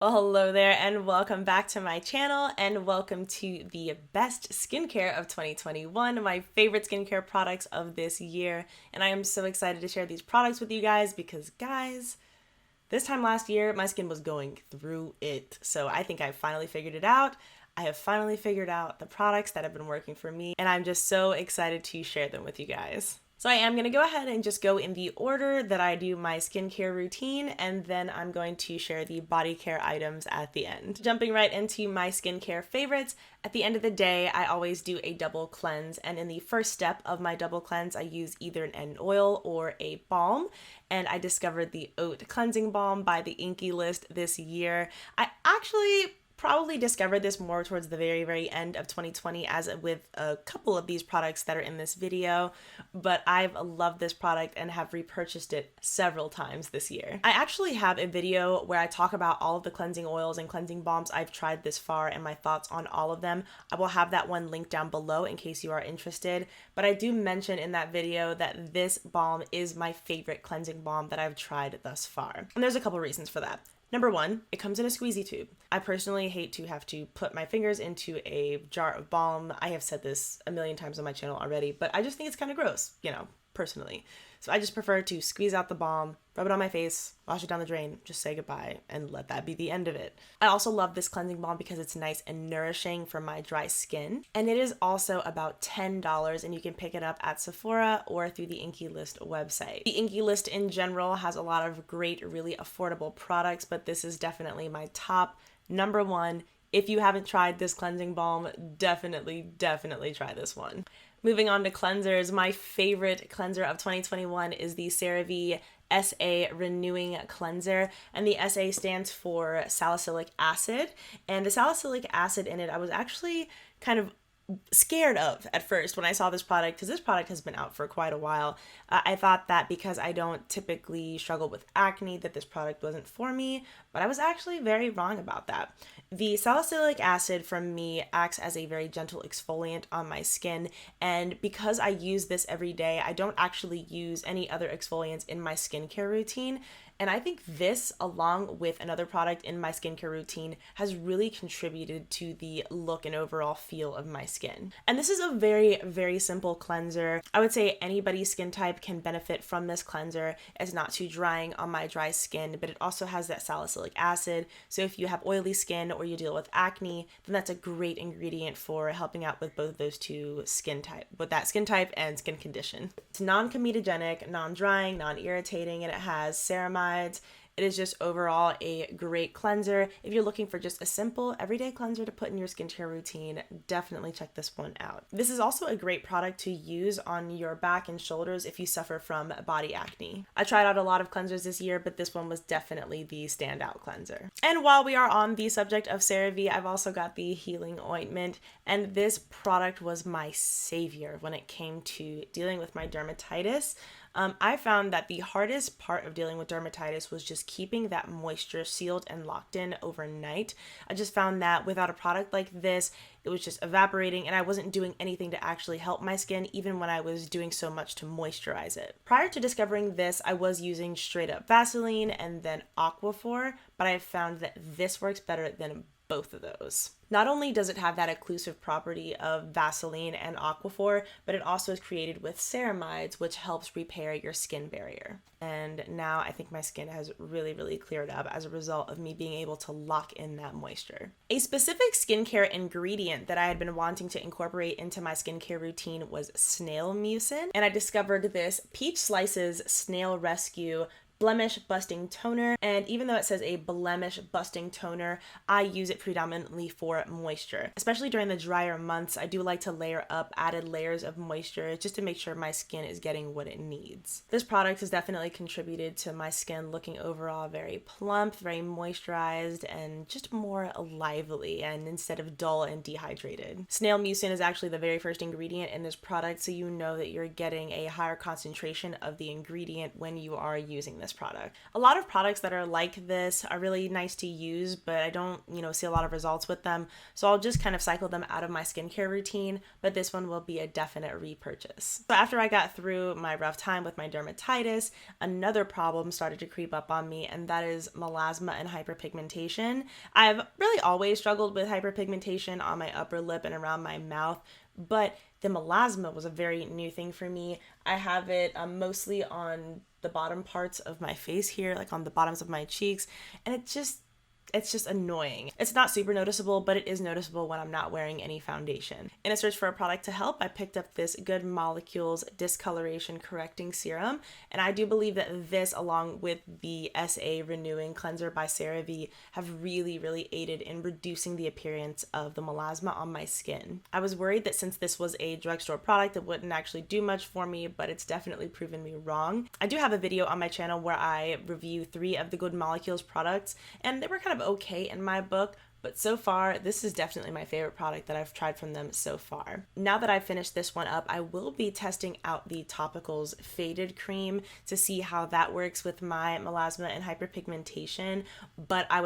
Well, hello there and welcome back to my channel and welcome to the best skincare of 2021, my favorite skincare products of this year. And I am so excited to share these products with you guys because guys, this time last year, my skin was going through it. So I think I finally figured it out. I have finally figured out the products that have been working for me and I'm just so excited to share them with you guys. So I am going to go ahead and just go in the order that I do my skincare routine, and then I'm going to share the body care items at the end. Jumping right into my skincare favorites, at the end of the day, I always do a double cleanse, and in the first step of my double cleanse, I use either an oil or a balm, and I discovered the Oat Cleansing Balm by the Inkey list this year. I actually probably discovered this more towards the very end of 2020 as with a couple of these products that are in this video, but I've loved this product and have repurchased it several times this year. I actually have a video where I talk about all of the cleansing oils and cleansing balms I've tried this far and my thoughts on all of them. I will have that one linked down below in case you are interested, but I do mention in that video that this balm is my favorite cleansing balm that I've tried thus far. And there's a couple reasons for that. Number one, it comes in a squeezy tube. I personally hate to have to put my fingers into a jar of balm. I have said this a million times on my channel already, but I just think it's kind of gross, personally. So I just prefer to squeeze out the balm, rub it on my face, wash it down the drain, just say goodbye, and let that be the end of it. I also love this cleansing balm because it's nice and nourishing for my dry skin. And it is also about $10, and you can pick it up at Sephora or through the Inkey List website. The Inkey List in general has a lot of great, really affordable products, but this is definitely my top number one. If you haven't tried this cleansing balm, definitely try this one. Moving on to cleansers, my favorite cleanser of 2021 is the Cerave SA Renewing Cleanser, and the SA stands for salicylic acid, and the salicylic acid in it I was actually kind of scared of at first when I saw this product, because this product has been out for quite a while. I thought that because I don't typically struggle with acne that this product wasn't for me, but I was actually very wrong about that. The salicylic acid from me acts as a very gentle exfoliant on my skin, and because I use this every day, I don't actually use any other exfoliants in my skincare routine. And I think this, along with another product in my skincare routine, has really contributed to the look and overall feel of my skin. And this is a very simple cleanser. I would say anybody's skin type can benefit from this cleanser. It's not too drying on my dry skin, but it also has that salicylic acid. So if you have oily skin or you deal with acne, then that's a great ingredient for helping out with both of those two skin type, with that skin type and skin condition. It's non-comedogenic, non-drying, non-irritating, and it has ceramides. It is just overall a great cleanser. If you're looking for just a simple everyday cleanser to put in your skincare routine, definitely check this one out. This is also a great product to use on your back and shoulders if you suffer from body acne. I tried out a lot of cleansers this year, but this one was definitely the standout cleanser. And while we are on the subject of CeraVe, I've also got the Healing Ointment, and this product was my savior when it came to dealing with my dermatitis. I found that the hardest part of dealing with dermatitis was just keeping that moisture sealed and locked in overnight. I just found that without a product like this, it was just evaporating and I wasn't doing anything to actually help my skin, even when I was doing so much to moisturize it. Prior to discovering this, I was using straight up Vaseline and then Aquaphor, but I found that this works better than both of those. Not only does it have that occlusive property of Vaseline and Aquaphor, but it also is created with ceramides, which helps repair your skin barrier. And now I think my skin has really cleared up as a result of me being able to lock in that moisture. A specific skincare ingredient that I had been wanting to incorporate into my skincare routine was snail mucin, and I discovered this Peach Slices Snail Rescue Blemish Busting Toner, and even though it says a blemish busting toner, I use it predominantly for moisture. Especially during the drier months, I do like to layer up added layers of moisture just to make sure my skin is getting what it needs. This product has definitely contributed to my skin looking overall very plump, very moisturized, and just more lively, and instead of dull and dehydrated. Snail mucin is actually the very first ingredient in this product, so you know that you're getting a higher concentration of the ingredient when you are using this this product. A lot of products that are like this are really nice to use, but I don't, see a lot of results with them. So I'll just kind of cycle them out of my skincare routine, but this one will be a definite repurchase. So after I got through my rough time with my dermatitis, another problem started to creep up on me, and that is melasma and hyperpigmentation. I've really always struggled with hyperpigmentation on my upper lip and around my mouth, but the melasma was a very new thing for me. I have it mostly on the bottom parts of my face here, like on the bottoms of my cheeks, and it's just annoying. It's not super noticeable, but it is noticeable when I'm not wearing any foundation. In a search for a product to help, I picked up this Good Molecules Discoloration Correcting Serum, and I do believe that this, along with the SA Renewing Cleanser by Cerave, have really, really aided in reducing the appearance of the melasma on my skin. I was worried that since this was a drugstore product, it wouldn't actually do much for me, but it's definitely proven me wrong. I do have a video on my channel where I review 3 of the Good Molecules products, and they were kind of okay in my book, but so far this is definitely my favorite product that I've tried from them so far. Now that I've finished this one up, I will be testing out the Topicals Faded Cream to see how that works with my melasma and hyperpigmentation, but I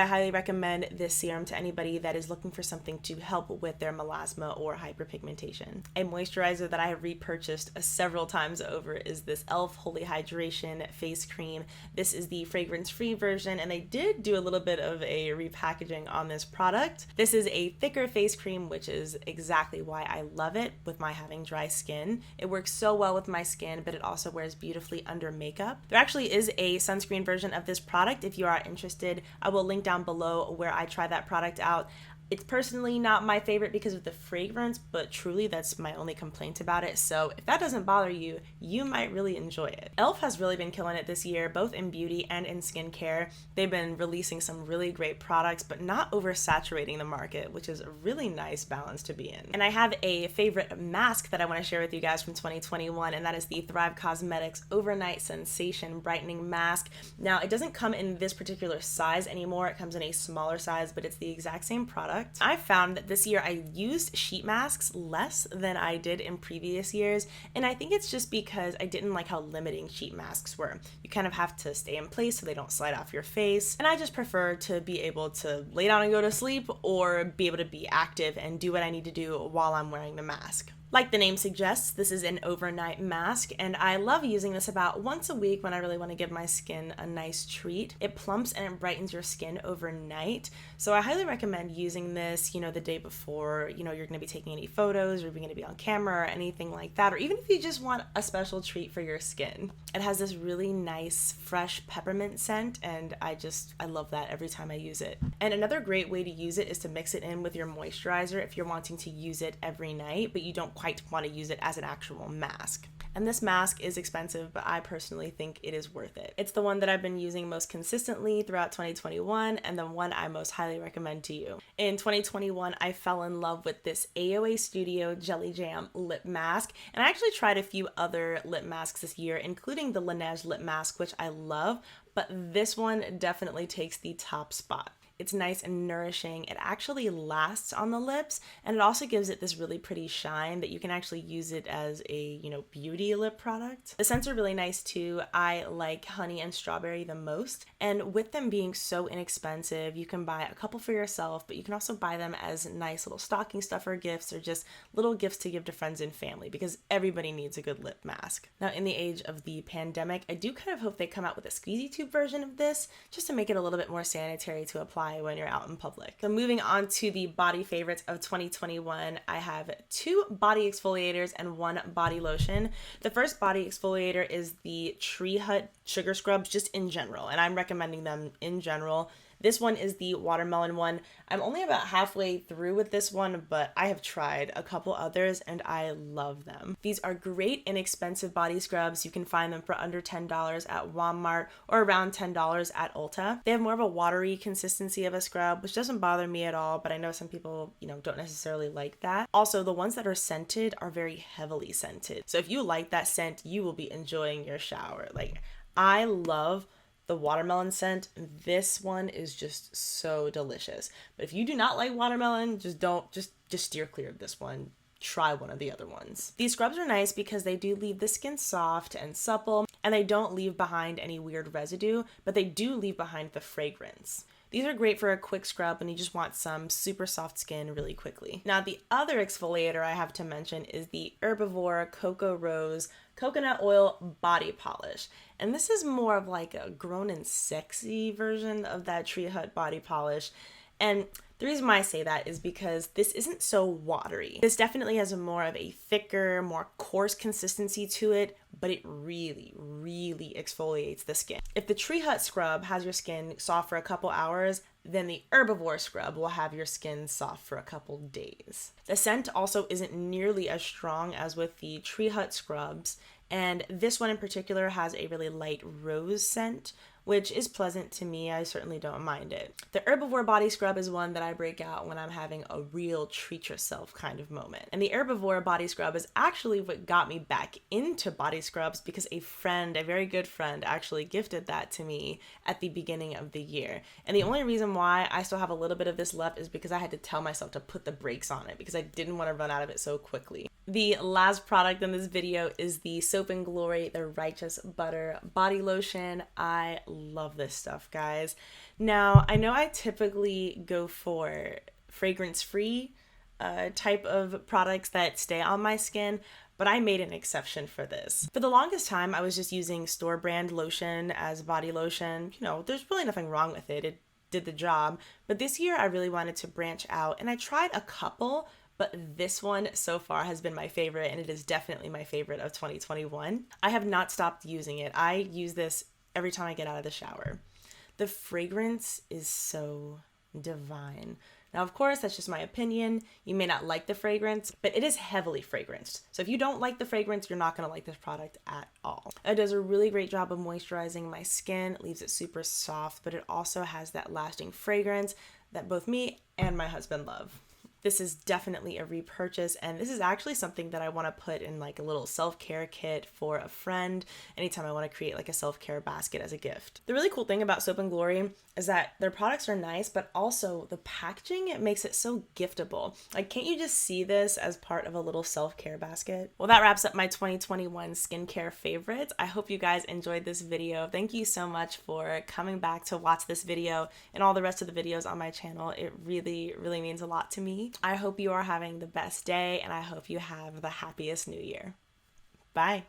highly recommend this serum to anybody that is looking for something to help with their melasma or hyperpigmentation. A moisturizer that I have repurchased several times over is this e.l.f. Holy Hydration Face Cream. This is the fragrance-free version, and they did do a little bit of a repackaging on this product. This is a thicker face cream, which is exactly why I love it with my having dry skin. It works so well with my skin, but it also wears beautifully under makeup. There actually is a sunscreen version of this product. If you are interested, I will link down below where I try that product out. It's personally not my favorite because of the fragrance, but truly that's my only complaint about it. So if that doesn't bother you, you might really enjoy it. e.l.f. has really been killing it this year, both in beauty and in skincare. They've been releasing some really great products, but not oversaturating the market, which is a really nice balance to be in. And I have a favorite mask that I want to share with you guys from 2021, and that is the Thrive Causemetics Overnight Sensation Brightening Mask. Now, it doesn't come in this particular size anymore. It comes in a smaller size, but it's the exact same product. I found that this year I used sheet masks less than I did in previous years, and I think it's just because I didn't like how limiting sheet masks were. You kind of have to stay in place so they don't slide off your face, and I just prefer to be able to lay down and go to sleep or be able to be active and do what I need to do while I'm wearing the mask. Like the name suggests, this is an overnight mask, and I love using this about once a week when I really want to give my skin a nice treat. It plumps and it brightens your skin overnight, so I highly recommend using this, the day before, you're going to be taking any photos or you're going to be on camera or anything like that, or even if you just want a special treat for your skin. It has this really nice, fresh peppermint scent, and I love that every time I use it. And another great way to use it is to mix it in with your moisturizer if you're wanting to use it every night, but you don't quite want to use it as an actual mask. And this mask is expensive, but I personally think it is worth it. It's the one that I've been using most consistently throughout 2021, and the one I most highly recommend to you. In 2021, I fell in love with this AOA Studio Jellijam lip mask, and I actually tried a few other lip masks this year, including the Laneige lip mask, which I love, but this one definitely takes the top spot. It's nice and nourishing. It actually lasts on the lips, and it also gives it this really pretty shine that you can actually use it as a, beauty lip product. The scents are really nice too. I like honey and strawberry the most, and with them being so inexpensive, you can buy a couple for yourself, but you can also buy them as nice little stocking stuffer gifts or just little gifts to give to friends and family, because everybody needs a good lip mask. Now, in the age of the pandemic, I do kind of hope they come out with a squeezy tube version of this just to make it a little bit more sanitary to apply when you're out in public. So moving on to the body favorites of 2021, I have 2 body exfoliators and 1 body lotion. The first body exfoliator is the Tree Hut Sugar Scrubs, just in general, and I'm recommending them in general. This one is the watermelon one. I'm only about halfway through with this one, but I have tried a couple others and I love them. These are great inexpensive body scrubs. You can find them for under $10 at Walmart or around $10 at Ulta. They have more of a watery consistency of a scrub, which doesn't bother me at all, but I know some people, don't necessarily like that. Also, the ones that are scented are very heavily scented. So if you like that scent, you will be enjoying your shower. I love the watermelon scent, this one is just so delicious. But if you do not like watermelon, just steer clear of this one. Try one of the other ones. These scrubs are nice because they do leave the skin soft and supple, and they don't leave behind any weird residue, but they do leave behind the fragrance. These are great for a quick scrub when you just want some super soft skin really quickly. Now, the other exfoliator I have to mention is the Herbivore Cocoa Rose Coconut Oil Body Polish. And this is more of like a grown and sexy version of that Tree Hut body polish. And the reason why I say that is because this isn't so watery. This definitely has more of a thicker, more coarse consistency to it, but it really, really exfoliates the skin. If the Tree Hut scrub has your skin soft for a couple hours, then the Herbivore scrub will have your skin soft for a couple days. The scent also isn't nearly as strong as with the Tree Hut scrubs, and this one in particular has a really light rose scent, which is pleasant to me. I certainly don't mind it. The Herbivore body scrub is one that I break out when I'm having a real treat yourself kind of moment. And the Herbivore body scrub is actually what got me back into body scrubs, because a friend, a very good friend, actually gifted that to me at the beginning of the year. And the only reason why I still have a little bit of this left is because I had to tell myself to put the brakes on it because I didn't want to run out of it so quickly. The last product in this video is the Soap & Glory The Righteous Butter Body Lotion. I love this stuff, guys. Now, I know I typically go for fragrance-free type of products that stay on my skin, but I made an exception for this. For the longest time, I was just using store brand lotion as body lotion. You know, there's really nothing wrong with it. It did the job. But this year, I really wanted to branch out, and I tried a couple, but this one so far has been my favorite, and it is definitely my favorite of 2021. I have not stopped using it. I use this every time I get out of the shower. The fragrance is so divine. Now, of course, that's just my opinion. You may not like the fragrance, but it is heavily fragranced. So if you don't like the fragrance, you're not going to like this product at all. It does a really great job of moisturizing my skin. It leaves it super soft, but it also has that lasting fragrance that both me and my husband love. This is definitely a repurchase, and this is actually something that I want to put in like a little self-care kit for a friend anytime I want to create like a self-care basket as a gift. The really cool thing about Soap & Glory is that their products are nice, but also the packaging, it makes it so giftable. Like, can't you just see this as part of a little self-care basket? Well, that wraps up my 2021 skincare favorites. I hope you guys enjoyed this video. Thank you so much for coming back to watch this video and all the rest of the videos on my channel. It really, really means a lot to me. I hope you are having the best day, and I hope you have the happiest new year. Bye.